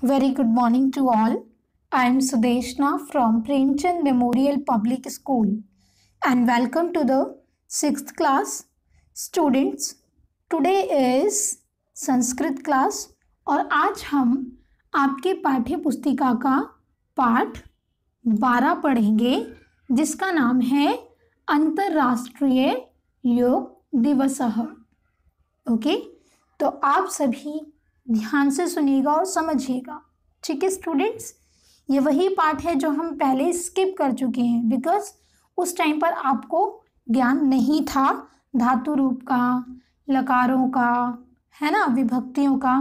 Very good morning to all. I am Sudeshna from Premchand Memorial Public School and welcome to the 6th class. Students, today is Sanskrit class और आज हम आपके पाठ्य पुस्तिका का पाठ 12 पढ़ेंगे जिसका नाम है अंतर्राष्ट्रीय योग दिवस। ओके, तो आप सभी ध्यान से सुनिएगा और समझिएगा। ठीक है स्टूडेंट्स, ये वही पाठ है जो हम पहले स्किप कर चुके हैं बिकॉज उस टाइम पर आपको ज्ञान नहीं था धातु रूप का, लकारों का, है ना, विभक्तियों का,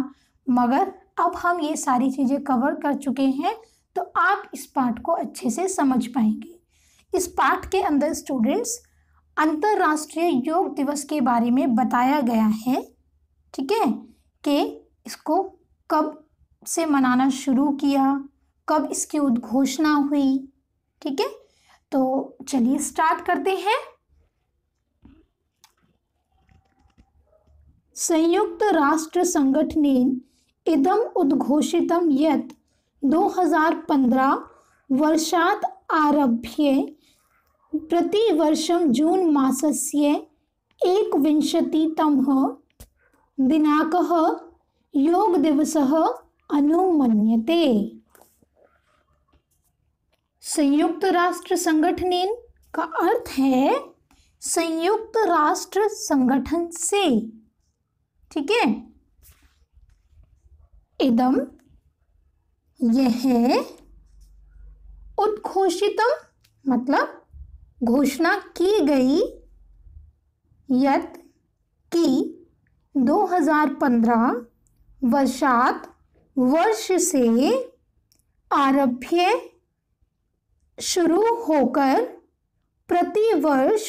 मगर अब हम ये सारी चीज़ें कवर कर चुके हैं तो आप इस पाठ को अच्छे से समझ पाएंगे। इस पाठ के अंदर स्टूडेंट्स अंतर्राष्ट्रीय योग दिवस के बारे में बताया गया है। ठीक है, कि इसको कब से मनाना शुरू किया, कब इसकी उद्घोषणा हुई। ठीक है, तो चलिए स्टार्ट करते हैं। संयुक्त राष्ट्र संगठनेन इदम उद्घोषितम यत् 2015 वर्षात् आरभ्य प्रतिवर्षं जून मासस्य 21तमः दिनांकः योग दिवसः अनुमन्यते। संयुक्त राष्ट्र संगठनेन का अर्थ है संयुक्त राष्ट्र संगठन से। ठीक है, इदम यह, उद्घोषितम मतलब घोषणा की गई, यत् की 2015 वर्षात वर्ष से, आरभ्य शुरू होकर, प्रतिवर्ष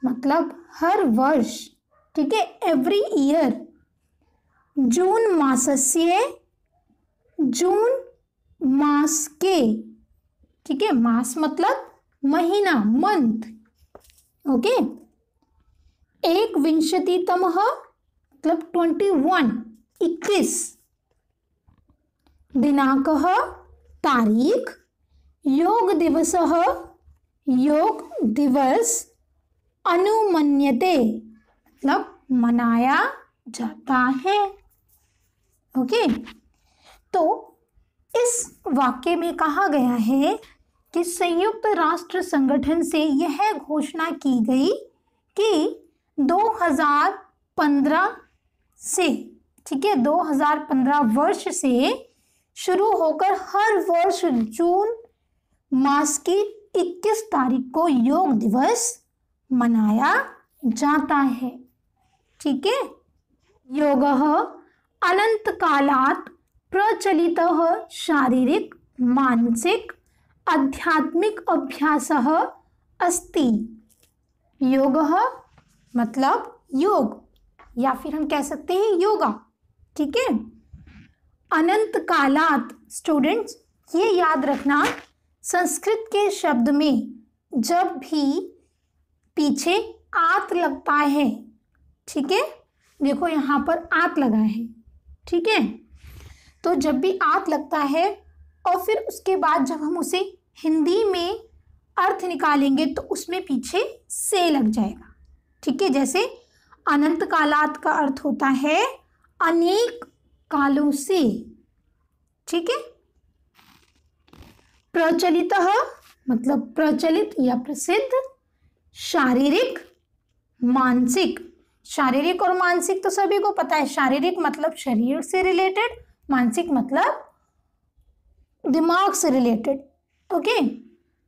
मतलब हर वर्ष, ठीक है, एवरी ईयर, जून मासस्य जून मास के, ठीक है, मास मतलब महीना, मंथ, ओके, 21तमः मतलब 21 दिनांकः तारीख, योग दिवसः योग दिवस, अनुमन्यते मतलब मनाया जाता है। ओके, तो इस वाक्य में कहा गया है कि संयुक्त राष्ट्र संगठन से यह घोषणा की गई कि 2015 से, ठीक है, 2015 वर्ष से शुरू होकर हर वर्ष जून मास की 21 तारीख को योग दिवस मनाया जाता है। ठीक है, योगः अनंत कालात् प्रचलितः शारीरिक मानसिक आध्यात्मिक अभ्यासः अस्ति। योगः मतलब योग या फिर हम कह सकते हैं योगा। ठीक है, अनंत कालात, स्टूडेंट्स ये याद रखना, संस्कृत के शब्द में जब भी पीछे आत लगता है, ठीक है, देखो यहाँ पर आत लगा है, ठीक है, तो जब भी आत लगता है और फिर उसके बाद जब हम उसे हिंदी में अर्थ निकालेंगे तो उसमें पीछे से लग जाएगा। ठीक है, जैसे अनंत कालात का अर्थ होता है अनेक कालों से। ठीक है, प्रचलितः मतलब प्रचलित या प्रसिद्ध, शारीरिक मानसिक, शारीरिक और मानसिक तो सभी को पता है, शारीरिक मतलब शरीर से रिलेटेड, मानसिक मतलब दिमाग से रिलेटेड, ओके,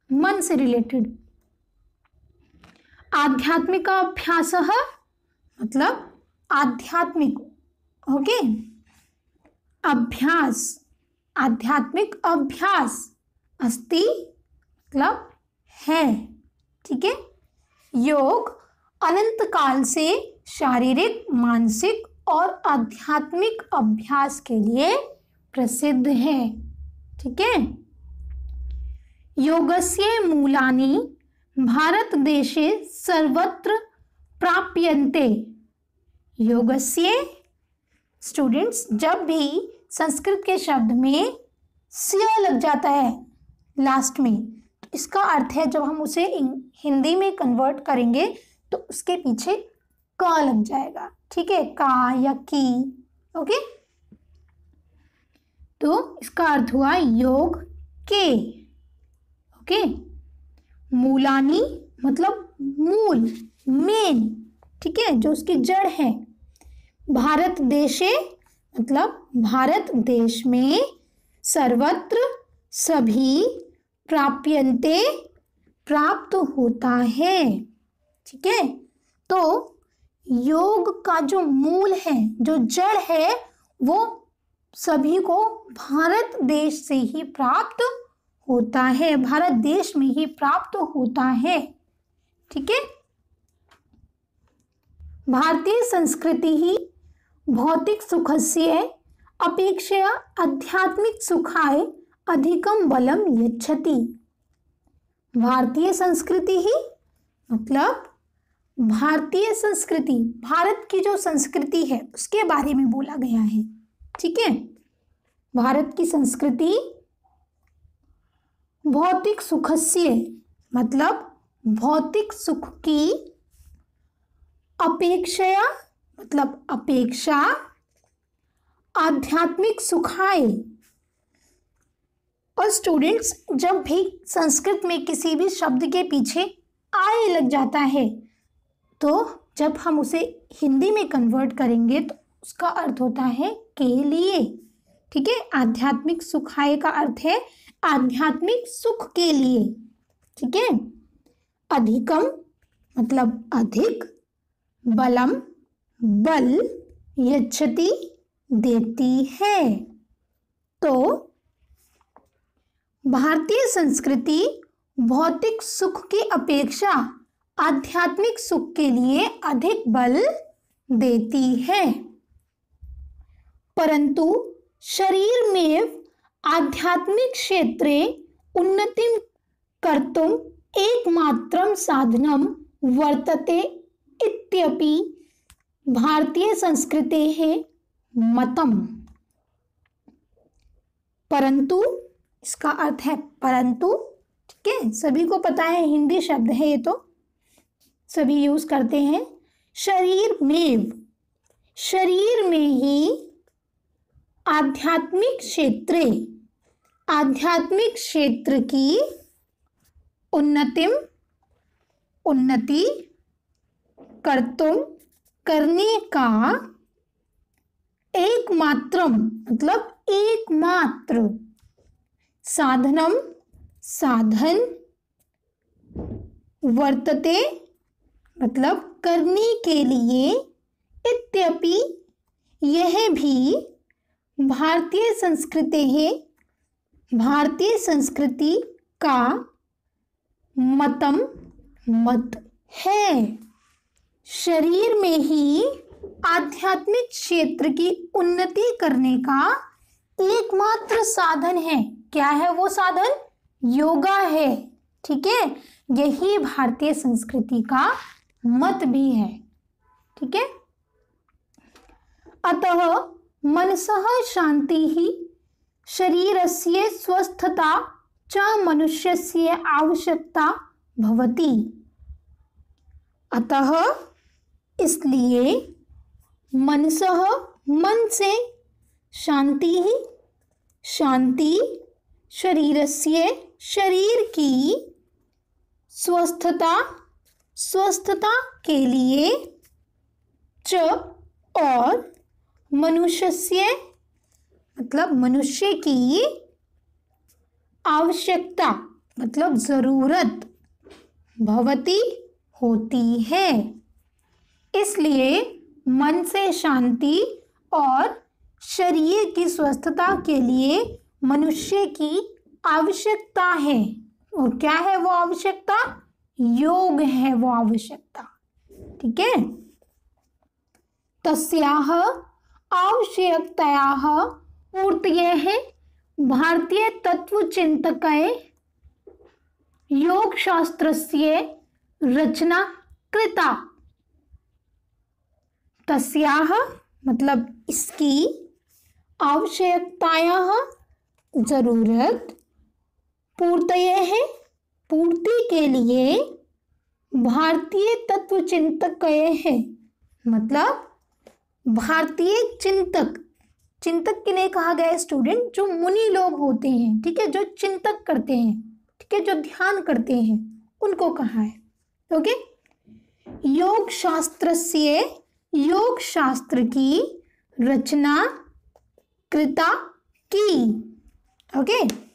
मन से रिलेटेड। आध्यात्मिक अभ्यासः मतलब आध्यात्मिक, ओके, अभ्यास, आध्यात्मिक अभ्यास, अस्ति मतलब है। ठीक है, योग अनंत काल से शारीरिक मानसिक और आध्यात्मिक अभ्यास के लिए प्रसिद्ध है। ठीक है, योगस्य मूलानि भारत देशे सर्वत्र प्राप्यन्ते। योगस्य स्टूडेंट्स जब भी संस्कृत के शब्द में स्य लग जाता है लास्ट में, तो इसका अर्थ है जब हम उसे हिंदी में कन्वर्ट करेंगे तो उसके पीछे क लग जाएगा, ठीक है, का या की। ओके, तो इसका अर्थ हुआ योग के। ओके, मूलानी मतलब मूल, मेन, ठीक है, जो उसकी जड़ है। भारत देशे मतलब भारत देश में, सर्वत्र सभी, प्राप्यन्ते प्राप्त होता है, ठीक है। तो योग का जो मूल है, जो जड़ है, वो सभी को भारत देश से ही प्राप्त होता है, भारत देश में ही प्राप्त होता है, ठीक है। भारतीय संस्कृति ही भौतिक सुखस्य अपेक्षया आध्यात्मिक सुखाय अधिकम बलम यच्छति। भारतीय संस्कृति ही मतलब भारतीय संस्कृति, भारत की जो संस्कृति है उसके बारे में बोला गया है, ठीक है। भारत की संस्कृति भौतिक सुखस्य मतलब भौतिक सुख की अपेक्षया मतलब अपेक्षा, आध्यात्मिक सुखाय। और स्टूडेंट्स, जब भी संस्कृत में किसी भी शब्द के पीछे आय लग जाता है तो जब हम उसे हिंदी में कन्वर्ट करेंगे तो उसका अर्थ होता है के लिए, ठीक है। आध्यात्मिक सुखाय का अर्थ है आध्यात्मिक सुख के लिए, ठीक है। अधिकम मतलब अधिक, बलम बल, यच्छति देती है। तो भारतीय संस्कृति भौतिक सुख की अपेक्षा आध्यात्मिक सुख के लिए अधिक बल देती है, परंतु शरीर में आध्यात्मिक क्षेत्रे उन्नतिं कर्तुम एकमात्रं साधनं वर्तते इत्यपि भारतीय संस्कृतेः मतम। परंतु, इसका अर्थ है परंतु, ठीक है, सभी को पता है, हिंदी शब्द है ये तो सभी यूज करते हैं। शरीर में, शरीर में ही आध्यात्मिक क्षेत्र, आध्यात्मिक क्षेत्र की उन्नति कर्तुम करने का एकमात्र मतलब एकमात्र साधनम साधन, वर्तते मतलब करने के लिए, इत्यपि यह भी भारतीय संस्कृति है, भारतीय संस्कृति का मतम मत है। शरीर में ही आध्यात्मिक क्षेत्र की उन्नति करने का एकमात्र साधन है। क्या है वो साधन? योगा है, ठीक है। यही भारतीय संस्कृति का मत भी है, ठीक है। अतः मनसः शांति ही शरीरस्य स्वस्थता च मनुष्यस्य आवश्यकता भवति। अतः इसलिए मनसः मन से, शांति ही शांति, शरीरस्य शरीर की, स्वस्थता स्वस्थता के लिए, च और मनुष्यस्य मतलब मनुष्य की, आवश्यकता मतलब जरूरत, भवति होती है। इसलिए मन से शांति और शरीर की स्वस्थता के लिए मनुष्य की आवश्यकता है। और क्या है वो आवश्यकता? योग है वो आवश्यकता, ठीक है। तस्याह आवश्यकतायाः पूर्तयेः भारतीय तत्वचिन्तकै योग शास्त्रस्य रचना कृता। तस्याह मतलब इसकी, आवश्यकतायाः जरूरत पूर्तयेः पूर्ति के लिए भारतीय तत्वचिंतकयः मतलब भारतीय चिंतक, चिंतक किन्हें कहा गया है स्टूडेंट? जो मुनि लोग होते हैं, ठीक है, जो चिंतक करते हैं, ठीक है, जो ध्यान करते हैं, उनको कहा है। ओके, योग शास्त्रस्य, योग शास्त्र की रचना कृता की। ओके,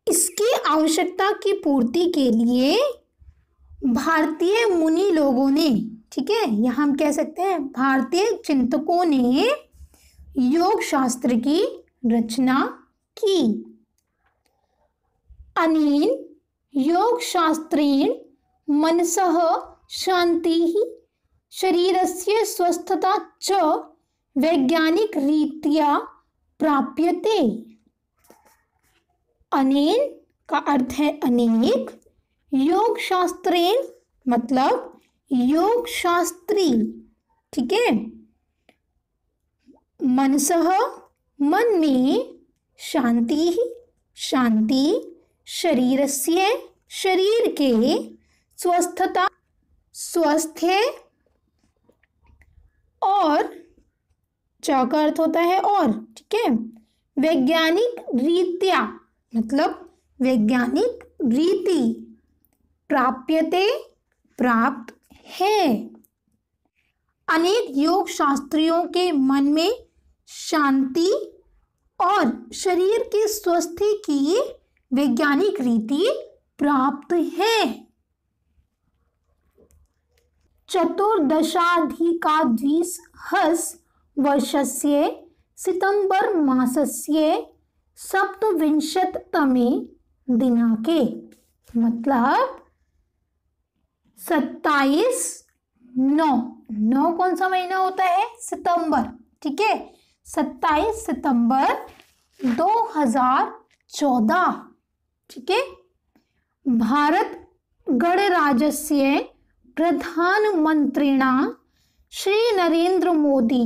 इसकी आवश्यकता की पूर्ति के लिए भारतीय मुनि लोगों ने, ठीक है, यह हम कह सकते हैं भारतीय चिंतकों ने योग शास्त्र की रचना की। अनेन योग शास्त्रेण मनसः शांतिः शरीरस्य स्वस्थता च वैज्ञानिक रीत्या प्राप्यते। अनेन का अर्थ है अनेक, योग शास्त्रेण मतलब योग शास्त्री, ठीक है, मनसः मन में, शांति शांति, शरीरस्य शरीर के, स्वस्थता स्वास्थ्य, और च का अर्थ होता है और, ठीक है, वैज्ञानिक रीत्या मतलब वैज्ञानिक रीति, प्राप्यते प्राप्त है। अनेक योग शास्त्रियों के मन में शांति और शरीर के स्वास्थ्य की वैज्ञानिक रीति प्राप्त है। चतुर्दशाधिकद्विसहस्रवर्षस्य सितंबर मासस्य सप्तविंशततमे दिनांके मतलब 27/9 कौन सा महीना होता है? सितंबर, ठीक है, 27 सितंबर 2014, ठीक है, भारत गणराज्यस्य प्रधानमंत्रिणा श्री नरेंद्र मोदी,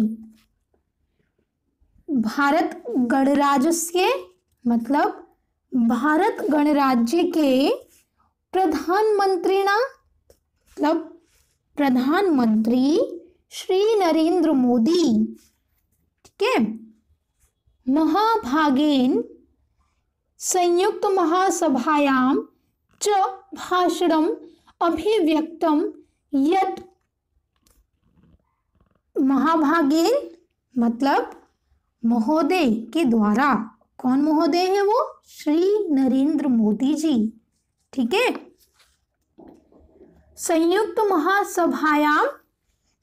भारत गणराज्य मतलब भारत गणराज्य के प्रधानमंत्रिणा मतलब प्रधानमंत्री श्री नरेंद्र मोदी, ठीक है, महाभागेन संयुक्त महासभायां च भाषणम अभिव्यक्तम यत्, महाभागेन मतलब महोदय के द्वारा, कौन महोदय है वो? श्री नरेंद्र मोदी जी, ठीक है, संयुक्त महासभायां,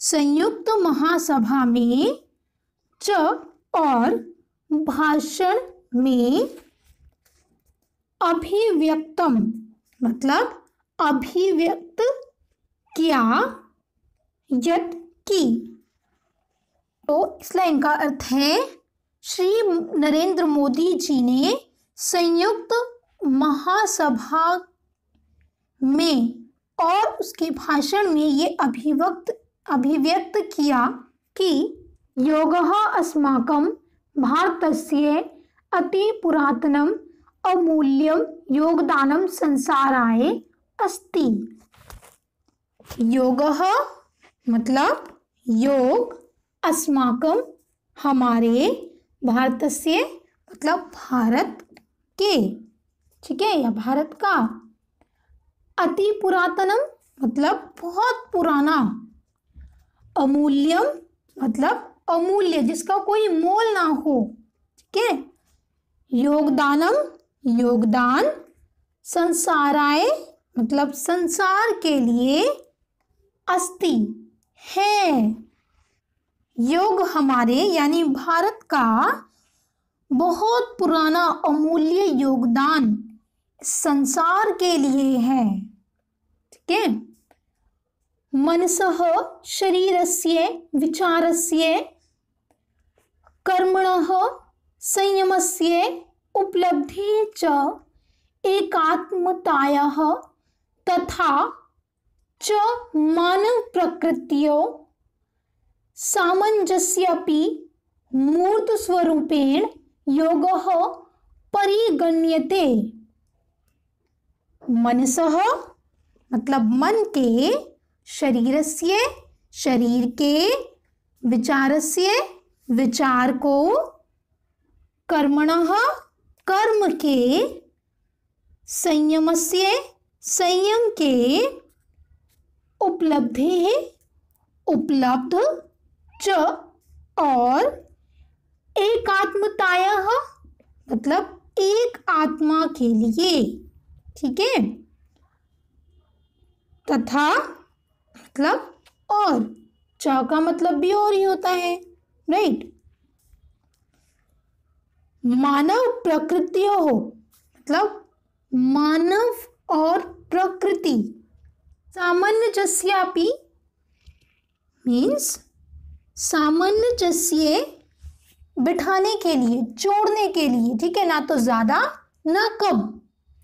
संयुक्त महासभा में, च और भाषण में, अभिव्यक्तम मतलब अभिव्यक्त किया, यत् की, तो इस लाइन का अर्थ है श्री नरेंद्र मोदी जी ने संयुक्त महासभा में और उसके भाषण में ये अभिव्यक्त किया कि योगः अस्माकं भारतस्य अति पुरातनम अमूल्यम योगदानम संसाराय अस्ति। योगः मतलब योग, अस्माकं हमारे, भारतस्य मतलब भारत के, ठीक है, या भारत का, अति पुरातनम मतलब बहुत पुराना, अमूल्यम मतलब अमूल्य जिसका कोई मोल ना हो, ठीक है, योगदानम योगदान, संसाराय मतलब संसार के लिए, अस्ति है, योग हमारे यानी भारत का बहुत पुराना अमूल्य योगदान संसार के लिए है, ठीक है, मनसः शरीरस्य विचारस्य कर्मणः संयमस्य उपलब्धि च एकात्मतायाः तथा च मानव प्रकृत्यो सामंजस्यपि मूर्त स्वरूपेण योगः परिगण्यते। मनसः मतलब मन के, शरीरस्य शरीर के, विचारस्य विचार को, कर्मणः कर्म के, संयमस्य संयम के, उपलब्धि उपलब्ध च और एकात्मतायाः मतलब एक आत्मा के लिए, ठीक है। तथा मतलब और, च का मतलब भी और ही होता है, राइट। मानव प्रकृतियों हो मतलब मानव और प्रकृति, सामंजस्यापि मीन्स सामंजस्य बिठाने के लिए, जोड़ने के लिए, ठीक है, ना तो ज्यादा ना कम,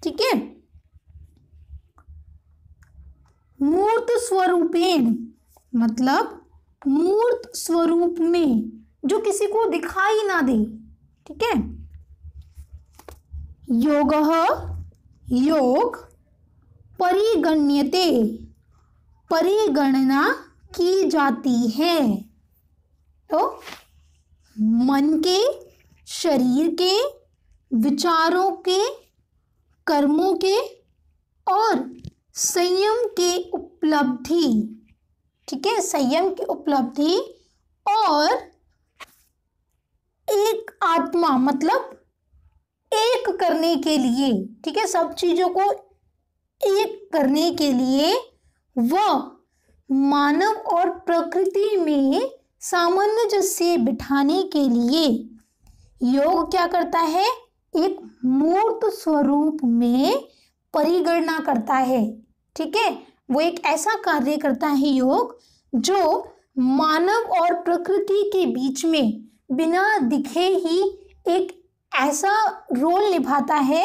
ठीक है। मूर्त स्वरूपेण मतलब मूर्त स्वरूप में, जो किसी को दिखाई ना दे, ठीक है। योगः योग परिगण्यते परिगणना की जाती है। तो मन के, शरीर के, विचारों के, कर्मों के और संयम के उपलब्धि, ठीक है, संयम की उपलब्धि और एक आत्मा मतलब एक करने के लिए, ठीक है, सब चीजों को एक करने के लिए वह मानव और प्रकृति में सामंजस्य बिठाने के लिए योग क्या करता है, एक मूर्त स्वरूप में परिगणना करता है, ठीक है। वो एक ऐसा कार्य करता है योग जो मानव और प्रकृति के बीच में बिना दिखे ही एक ऐसा रोल निभाता है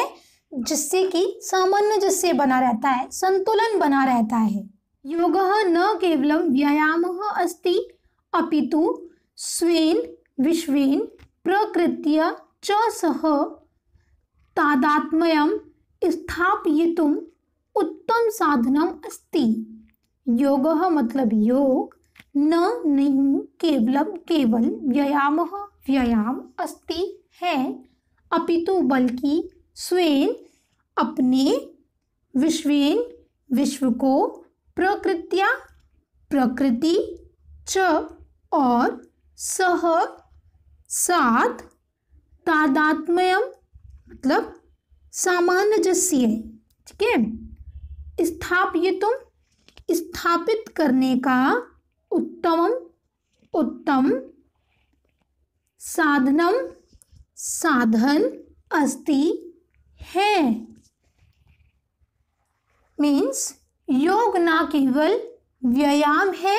जिससे कि सामंजस्य बना रहता है, संतुलन बना रहता है। योगः न केवलं व्यायामः अस्ति अपितु स्वेन विश्वेन प्रकृत्या च सह तादात्म्यं स्थापयितुम् उत्तम साधनम अस्ति। योगः मतलब योग, न नहीं केवल व्यायामः व्यायाम अस्ति है, अपितु बल्कि स्वेन अपने, विश्वेन विश्व को, प्रकृत्या प्रकृति, च और सह साथ, तादात्म्यम मतलब सामंजस्य, ठीक है, स्थापयितुम स्थापित करने का, उत्तम साधनम साधन अस्ति है। मीन्स योग ना केवल व्यायाम है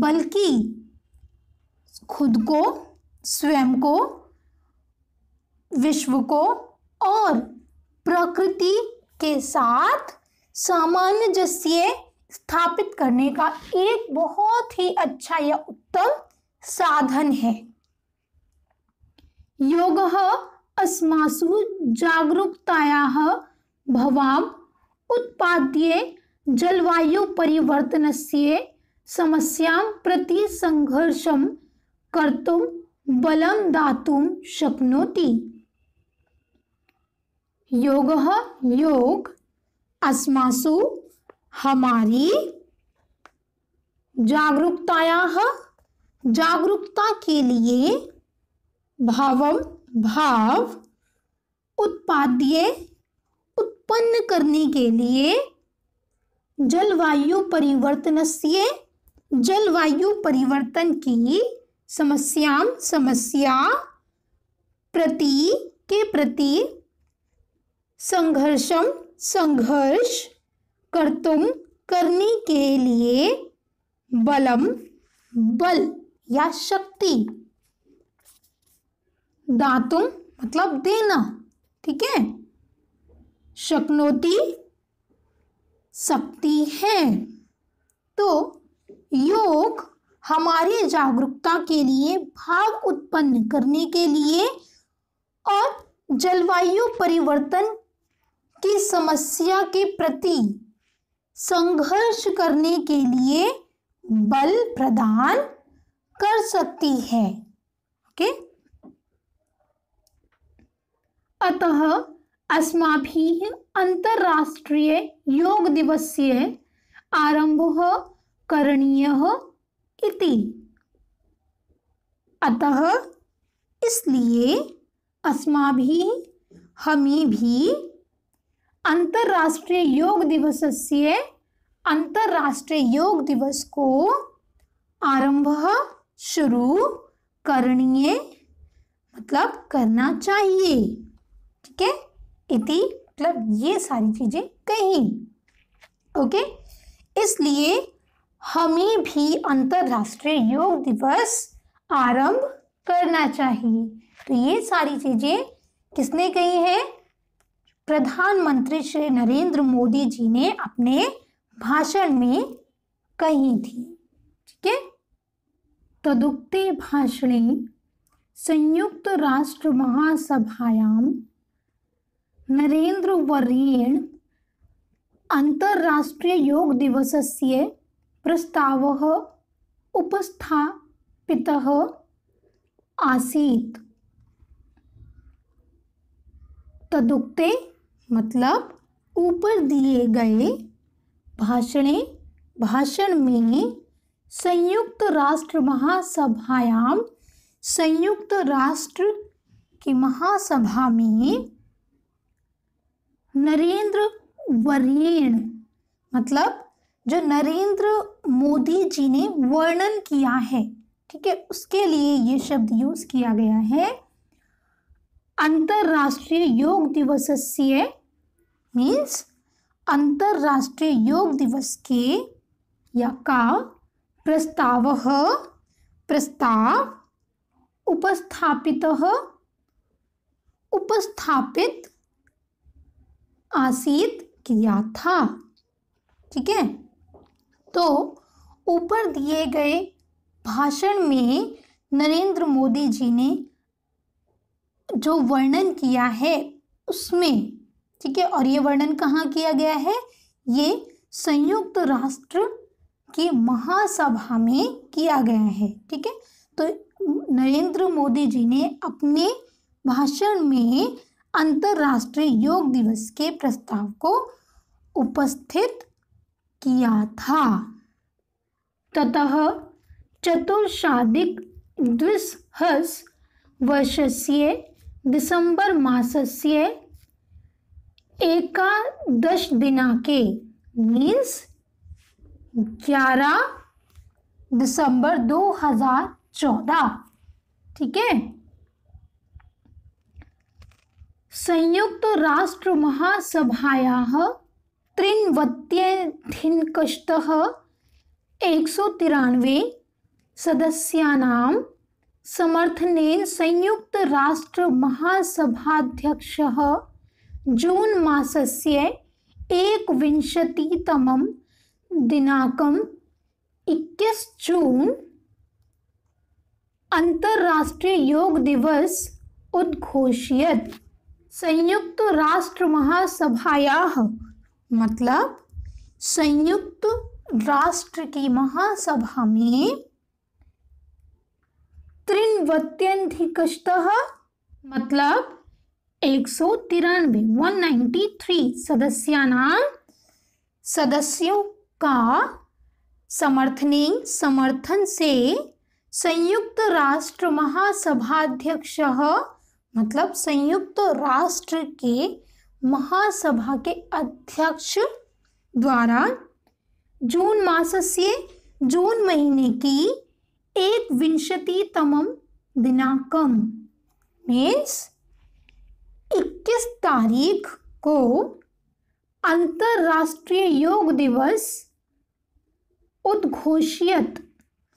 बल्कि खुद को, स्वयं को, विश्व को और प्रकृति के साथ सामंजस्य स्थापित करने का एक बहुत ही अच्छा या उत्तम साधन है। योगः अस्मासु जागरूकतायाः भवाम उत्पाद्ये जलवायु परिवर्तनस्य समस्यां प्रति संघर्षं कर्तुं बलं दातुं शक्नोति। योगः योग अस्मासु हमारी, जागरूकतायाः जागरूकता के लिए, भावम भाव, उत्पाद्य उत्पन्न करने के लिए, जलवायु परिवर्तनस्य जलवायु परिवर्तन की समस्या प्रति के प्रति संघर्षम संघर्ष कर्तुम करने के लिए बलम बल या शक्ति, दातुम मतलब देना, ठीक है, शक्नोति शक्ति है। तो योग हमारी जागरूकता के लिए, भाव उत्पन्न करने के लिए और जलवायु परिवर्तन की समस्या के प्रति संघर्ष करने के लिए बल प्रदान कर सकती है। ओके, अतः अस्माभिः अंतर्राष्ट्रीय योग दिवस्य आरंभः करणीयः इति। अतः इसलिए अस्माभिः, हमें भी अंतर्राष्ट्रीय योग दिवसस्य, अंतर्राष्ट्रीय योग दिवस को आरंभः शुरू करणीय मतलब करना चाहिए। ठीक है, इति मतलब ये सारी चीजें कही। ओके, इसलिए हमें भी अंतर्राष्ट्रीय योग दिवस आरंभ करना चाहिए। तो ये सारी चीजें किसने कही है? प्रधानमंत्री श्री नरेंद्र मोदी जी ने अपने भाषण में कही थी। ठीक है, तदुक्ते भाषणे संयुक्त राष्ट्र महासभायां नरेंद्र वर्येण अंतर्राष्ट्रीय योग दिवसस्य प्रस्तावः उपस्थापितः आसीत्। तदुक्ते मतलब ऊपर दिए गए भाषण में संयुक्त राष्ट्र महासभायां, संयुक्त राष्ट्र की महासभा में नरेंद्र वर्येण मतलब जो नरेंद्र मोदी जी ने वर्णन किया है, ठीक है, उसके लिए ये शब्द यूज किया गया है। अंतर्राष्ट्रीय योग दिवसस्य मीन्स अंतर्राष्ट्रीय योग दिवस के या का प्रस्ताव उपस्थापित आसीत किया था। ठीक है, तो ऊपर दिए गए भाषण में नरेंद्र मोदी जी ने जो वर्णन किया है उसमें, ठीक है, और ये वर्णन कहाँ किया गया है? ये संयुक्त राष्ट्र की महासभा में किया गया है। ठीक है, तो नरेंद्र मोदी जी ने अपने भाषण में अंतर्राष्ट्रीय योग दिवस के प्रस्ताव को उपस्थित किया था। ततः चतुर्शाधिक द्विसहस्रवर्षस्य दिसंबर मासस्य 11 दिनांके मीन्स 11 दिसंबर 2014, ठीक है, संयुक्त राष्ट्र महासभायाः त्रिंवत्यधिकस्तः 193 सदस्यानां समर्थनेन संयुक्त राष्ट्र महासभाध्यक्षः जून मासस्य 21तमं दिनांकं 21 जून अंतर्राष्ट्रीय योग दिवस उद्घोषयत्। संयुक्त राष्ट्र महासभायाः मतलब संयुक्त राष्ट्र की महासभा में त्रिंवत्यधिकस्तः मतलब 193 सदस्यों का समर्थन से संयुक्त राष्ट्र महासभाध्यक्ष मतलब संयुक्त राष्ट्र के महासभा के अध्यक्ष द्वारा जून मासस्य जून महीने की 21तमं दिनांकम मीन्स 21 तारीख को अंतर्राष्ट्रीय योग दिवस उद्घोषित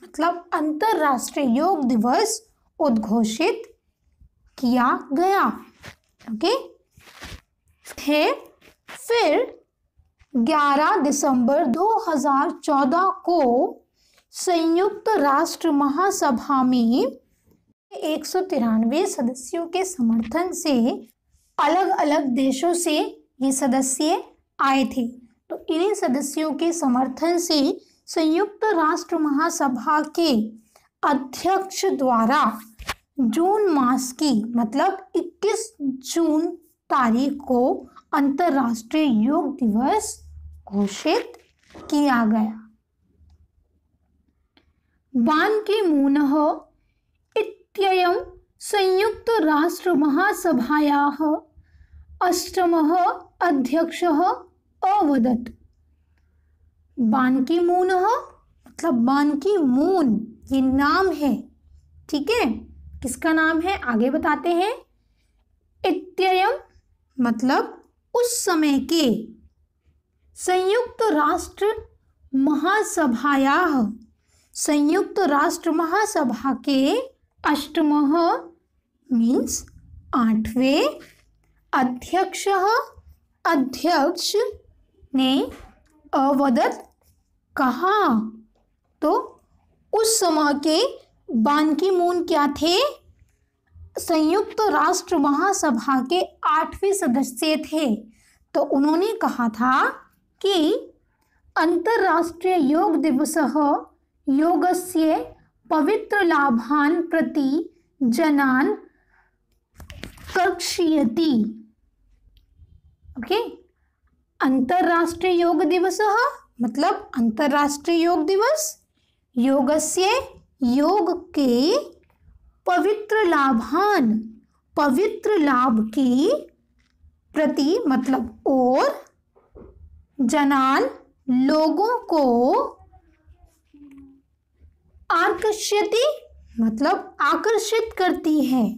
मतलब अंतर्राष्ट्रीय योग दिवस उद्घोषित किया गया। ओके, फिर 11 दिसंबर 2014 को संयुक्त राष्ट्र महासभा में 193 सदस्यों के समर्थन से अलग अलग देशों से ये सदस्य आए थे। तो इन्हीं सदस्यों के समर्थन से संयुक्त राष्ट्र महासभा के अध्यक्ष द्वारा जून मास की मतलब 21 जून तारीख को अंतर्राष्ट्रीय योग दिवस घोषित किया गया। बान की मूनः इत्ययं संयुक्त राष्ट्र महासभायाः अष्टमः अध्यक्षः अवदत्। बान की मूनः मतलब बान की मून ये नाम है, ठीक है, किसका नाम है आगे बताते हैं। इत्ययं मतलब उस समय के, संयुक्त राष्ट्र महासभायाः संयुक्त राष्ट्र महासभा के अष्टमः मीन्स 8वें अध्यक्षः अध्यक्ष ने अवदत् कहा। तो उस समय के बान की मून क्या थे, संयुक्त राष्ट्र महासभा के 8वें सदस्य थे। तो उन्होंने कहा था कि अंतर्राष्ट्रीय योग दिवसः योगस्य पवित्र लाभान् प्रति जनान् कर्षयति। ओके, अंतर्राष्ट्रीय योग दिवसः मतलब अंतर्राष्ट्रीय योग दिवस, योगस्य योग के पवित्र लाभान् पवित्र लाभ की प्रति मतलब और जनान लोगों को आकर्षयति मतलब आकर्षित करती है,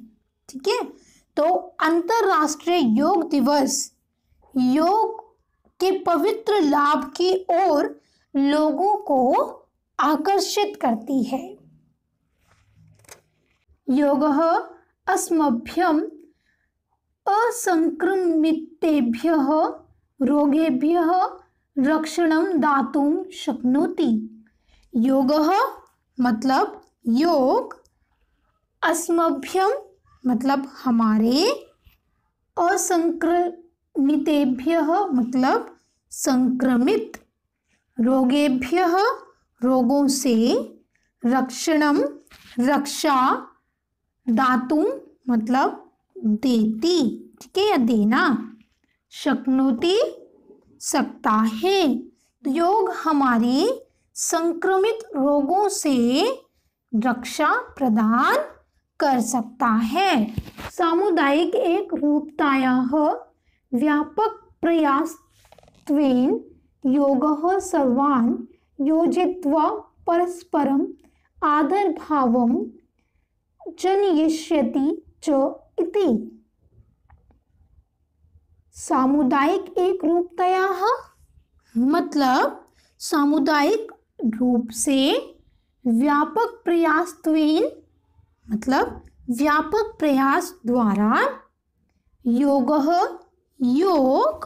ठीक है। तो अंतर्राष्ट्रीय योग दिवस योग के पवित्र लाभ की ओर लोगों को आकर्षित करती है। योगः अस्मभ्यं असंक्रमितेभ्यः रोगेभ्यः रक्षणं दातुं शक्नोति। योगः मतलब योग, अस्मभ्यम मतलब हमारे, असंक्रमितेभ्यः मतलब संक्रमित, रोगेभ्यः रोगों से, रक्षणम रक्षा, दातुं मतलब देती, ठीक है, या देना, शक्नोति सकता है। योग हमारी संक्रमित रोगों से रक्षा प्रदान कर सकता है। सामुदायिक एक रूपतायाः व्यापक प्रयासत्वेन योगः सर्वान् योजयित्वा परस्परम् आदरभावं जनयिष्यति च इति। सामुदायिक एक रूपतायाः मतलब सामुदायिक रूप से, व्यापक प्रयासत्वेन मतलब व्यापक प्रयास द्वारा, योगः योग,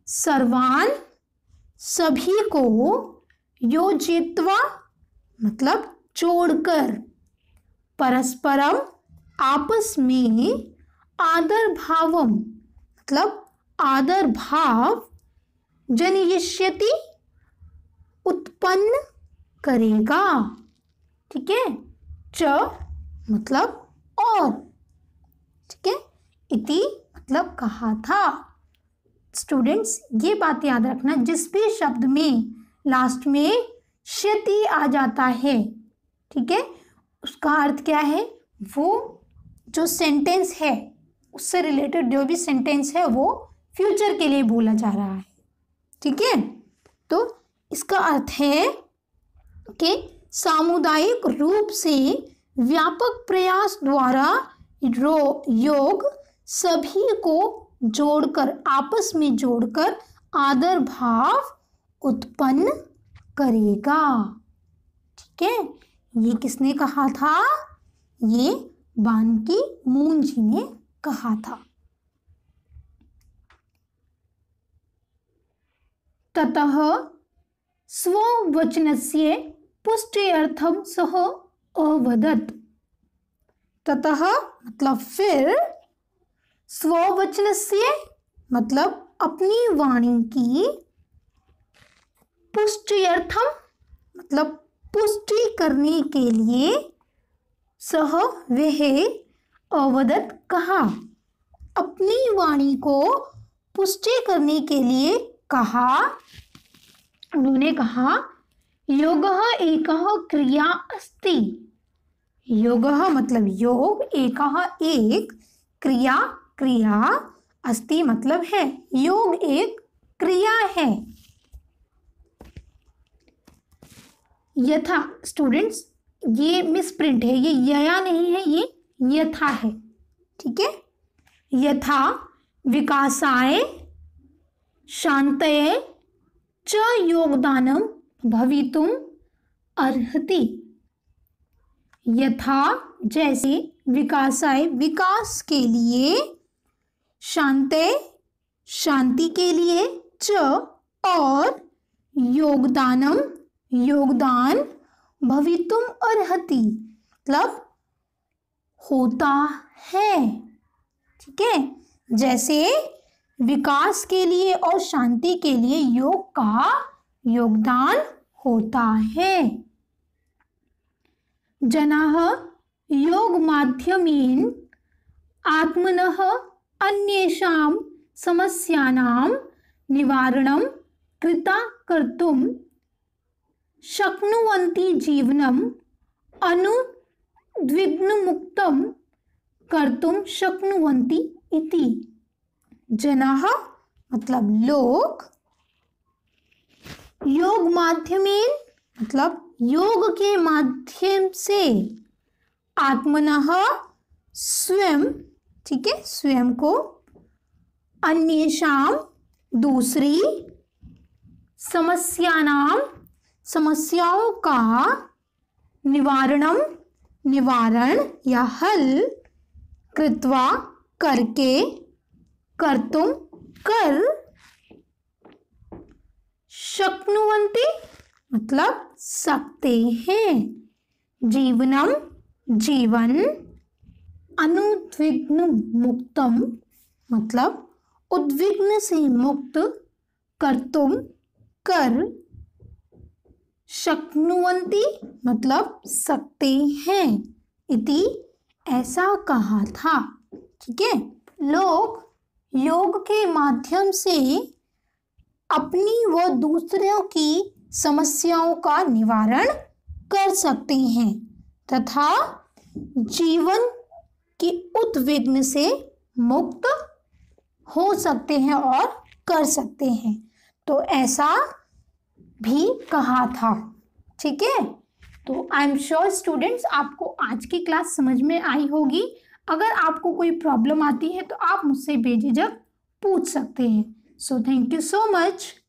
सर्वान सभी को, योजयित्वा मतलब जोड़कर, परस्परम आपस में, आदर भावम मतलब आदर भाव, जनयिष्यति उत्पन्न करेगा, ठीक है, च मतलब और, ठीक है, इति मतलब कहा था। स्टूडेंट्स ये बात याद रखना, जिस भी शब्द में लास्ट में क्षति आ जाता है, ठीक है, उसका अर्थ क्या है, वो जो सेंटेंस है उससे रिलेटेड जो भी सेंटेंस है वो फ्यूचर के लिए बोला जा रहा है, ठीक है। तो इसका अर्थ है कि सामुदायिक रूप से व्यापक प्रयास द्वारा योग सभी को जोड़कर, आपस में जोड़कर आदर भाव उत्पन्न करेगा, ठीक है। ये किसने कहा था, ये बान की मून जी ने कहा था। ततः स्ववचनस्य पुष्ट्यर्थम सह अवदत्। ततः मतलब फिर, स्ववचनस्य मतलब अपनी वाणी की, पुष्ट्यर्थम मतलब पुष्टि करने के लिए, सह वह, अवदत् कहा, अपनी वाणी को पुष्टि करने के लिए कहा। उन्होंने कहा योगः एकः क्रिया अस्ति। योगः मतलब योग, एकः एक, क्रिया क्रिया, अस्ति मतलब है, योग एक क्रिया है। यथा स्टूडेंट्स ये मिसप्रिंट है, ये यया नहीं है, ये यथा है, ठीक है। यथा विकासाय शांतये च योगदानम भवितुम अर्हति। यथा जैसे, विकासाय विकास के लिए, शांते शांति के लिए, च और योगदानम योगदान, भवितुम अर्हति मतलब होता है, ठीक है। जैसे विकास के लिए और शांति के लिए योग का योगदान होता है। जनाः योग माध्यमेन आत्मनः अन्येषां समस्यानां निवारणं कृता कर्तुं शक्नुवन्ति, जीवनम् अनुद्विग्नमुक्तं कर्तुं शक्नुवन्ति इति। जनाः मतलब लोग, योग माध्यमेन मतलब योग के माध्यम से, आत्मनः स्वयं, ठीक है, स्वयं को, अन्येषां दूसरी, समस्यानां समस्याओं का, निवारणम निवारण या हल, कृत्वा करके, कर्तुम कर, शक्नुवन्ति मतलब सकते हैं, जीवनम जीवन, अनुद्विग्न मुक्तम मतलब उद्विग्न से मुक्त, कर्तुम कर, शक्नुवन्ति मतलब सकते हैं, इति ऐसा कहा था, ठीक है। लोग योग के माध्यम से अपनी व दूसरों की समस्याओं का निवारण कर सकते हैं तथा जीवन की उद्विग्न से मुक्त हो सकते हैं और कर सकते हैं, तो ऐसा भी कहा था, ठीक है। तो आई एम श्योर स्टूडेंट्स आपको आज की क्लास समझ में आई होगी। अगर आपको कोई प्रॉब्लम आती है तो आप मुझसे बेझिझक पूछ सकते हैं। So thank you so much.